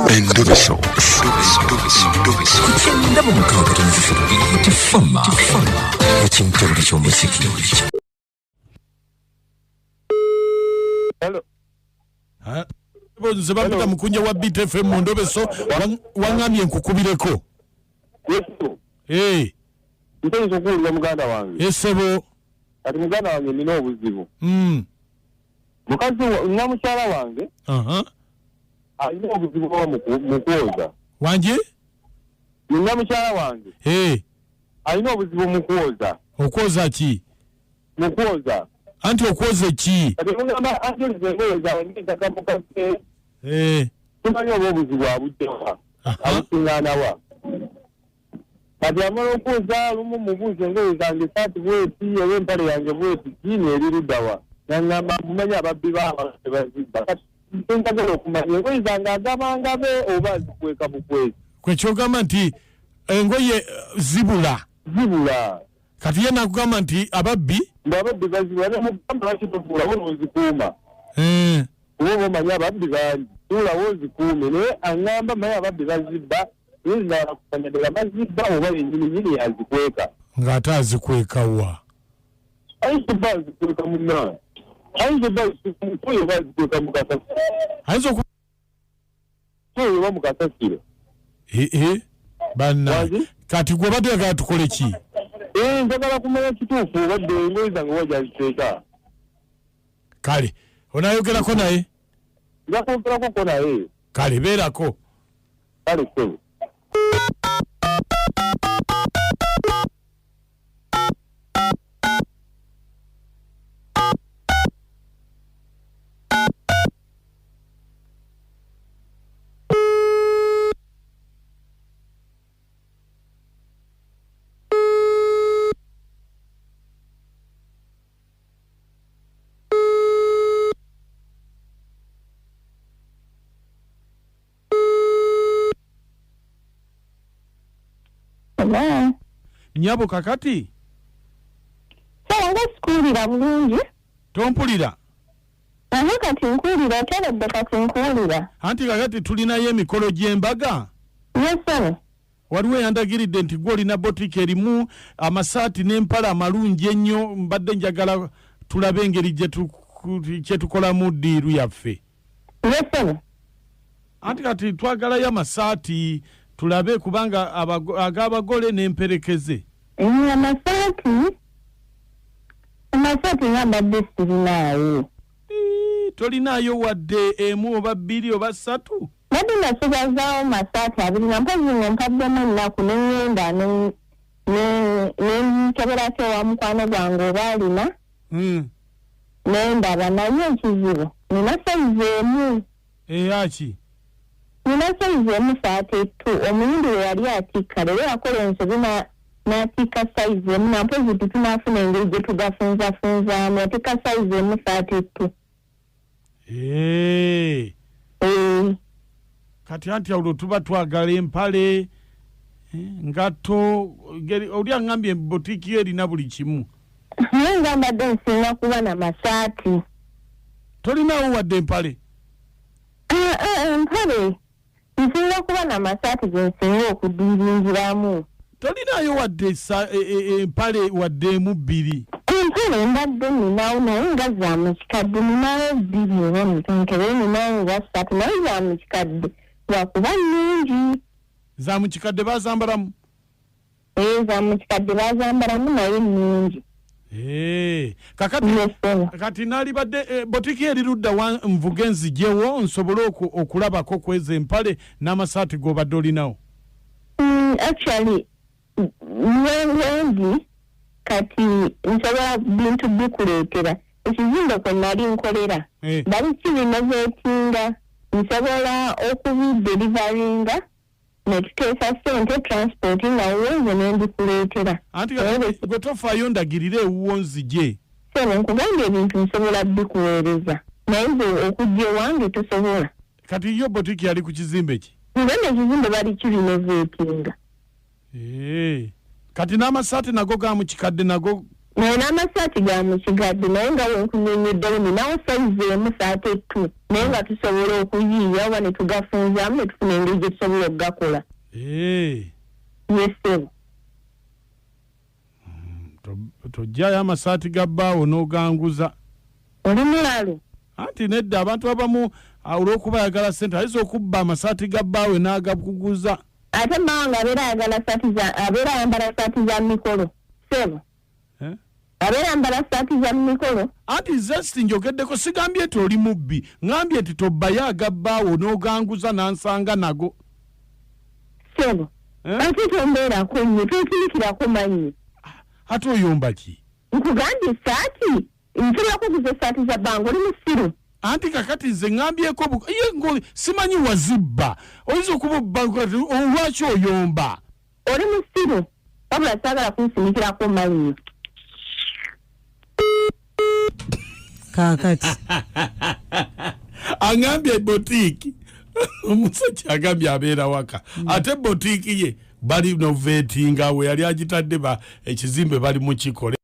Endobeso. Ndabo mukanga tunzifiro tifama. Ekintu ky'omusiki. Hello. Bonze bamuta mukunja wa BTFM mu Ndobeso wangamye nkukubireko. Yes. Ntezo kuulira muganda wange. Esebo. Ati muganda wange nina obuzibu. Mukazi wa mukyala wange. Alina obuzibu mu kwoza. Wanje? Nina mukyala wange. Alina obuzibu mu kwoza. Okwoza ki? Mu kwoza. Anti okwoza ki? Ati mugamba anti olizengeza wengeza mukase. Tumanyi obuzibu abuddewa. Abusingana wa. Kati amala okwoza lumu mubuuze engoye zange saati bweti empale yange bweti kiini eriruddawa. Nangamba mumanya ababbi baabwe bazibba. Kati ntagala okumanya engoye zange agabanga be oba zikweka bukwezi. Kwekyogamba nti engoye zibula. Kati ye nakugamba nti ababbi? Ababbi bazibula ne mugamba bakitufuula n'ozikuuma. Oba omanya ababbi bangi tuulawo ozikuume naye aŋŋamba manya ababbi bazibba nzala kukanyaddala bazibba oba yennyini yazikweka. Ng'ate azikweka wa? Ayinza obba azikweka munnaa. Ayinza obba oyo oba azikweka mu kasasiro. Ayinza oyo oba mu kasasiro. Banna kati gwe bateekala tukole ki? Njagala kumanya kituufu obadde engoye zange wajaziteeka. Kale onaayogerako naye? Nja kwogerako naye. Kale beerako. Kale ssebo. Nyabo kakati? Nga sikulira bulungi. Tompulira? Kati nkulira teredde kati nkulira. Anti kakati tulinayo emikolo gy'embaga? Yes sir. Waliwo yandagiridde nti gwe olina botiki erimu amasaati n'empala amalungi ennyo mbadde njagala tulabe engeri gye tukolamu ddiiru yaffe. Yes sir. Anti kati twagalayo amasaati tulabe kubanga ag'abagole n'emperekeze. Amasaati nga mbadde sirinaayo. Tolinaayo wadde emu oba bbiri oba ssatu? Badde nasigazaawo masaati abiri nga mpozi nga mpaddemu ennaku n'engenda n'enkeberako ewa mukwano gwange oba alina. N'endaba naye ekizibu nina sayizi emu. Aki? Nina sayizi emu saatettu omuyindi we yali atikka leero yakola ensobi n'atikka sayizi emu nampozi tutunaafuna engeri gye tugafunzafunzaamu yatikka sayizi emu saatettu. Kati anti awulo tuba twagala empale ngatto oli aŋŋambye botiki erina buli kimu. Naye nga mbadde nsinga kuba na masaati. Tolinaawo wadde empale? Empale nsinga kuba na masaati ge nsinga okudiringiramu. Tolinaayo wadde empale wadde emu bbiri? Empale mbadde ninawo naye nga za mu kikadde ninawo bbiri oba mutonkere ninawo nga ssatu naye za mu kikadde lwakuba nnungi. Za mu kikadde baazambalamu? Za mu kikadde baazambalamu naye nnungi. Kati naalibadde botiki erirudda wa nvuge nzijewo nsobole okulabako kweza empale n'amasaati g'obadde olinawo? Actually wendi kati nsobola bintu bikuleetera ekizimbe kwe nali nkolera bali kibinozeetinga nsobola okubiderivaringa netuteesa ssente transport nga weeze nembikuleetera. Anti gwe tofaayo ndagirire ewuwo nzije. Sebo nkugambye ebintu nsobola bikuweereza naye nze okujja ewange tosobola. Kati yo botiki yali ku kizimbe ki? Nze ekizimbe bali kibinozeetinga. Kati n'amasaati nago ga mu kikadde nago Nena amasati ga mukigadde naye nga wenkunyonyeddewo ninawo sayizi emu saati 2 naye nga tusobola okuyiiya oba ne tugafunzaamu ne tufuna engeri gye tusobola okugakola. Yesebo. Tojjayo amasaati ga bbaawo n'oganguza. Oli mulalo. Anti nedda abantu abamu olw'okuba ayagala ssente ayinza okubba amasaati ga bbaawe n'agakuguza. Ate mawanga abeera ayambala saati za mikolo. Sebo. Abeera ayambala saati za mikolo. Anti zesti njogeddeko sigambye nti oli mubbi. Ngambye nti tobbayo aga bbaawo n'oganguza n'ansanga nago. Sebo. Ate tombeerako nnyo twekirikirako mannyo. Ate oyomba ki? Nkugambye saati nsobola kuguza saati za bbango oli musiru. Anti kakati nze ngambyeko ngo simanyi wazibba oyinza okuba obbango olwaki oyomba oli musiru wabula saagala kunsimikirako mannyo kakati angambye botiki omusajja agambye abeera waka ate botiki ye bali novetinga we yali agitadde ekizimbe bali mu kikole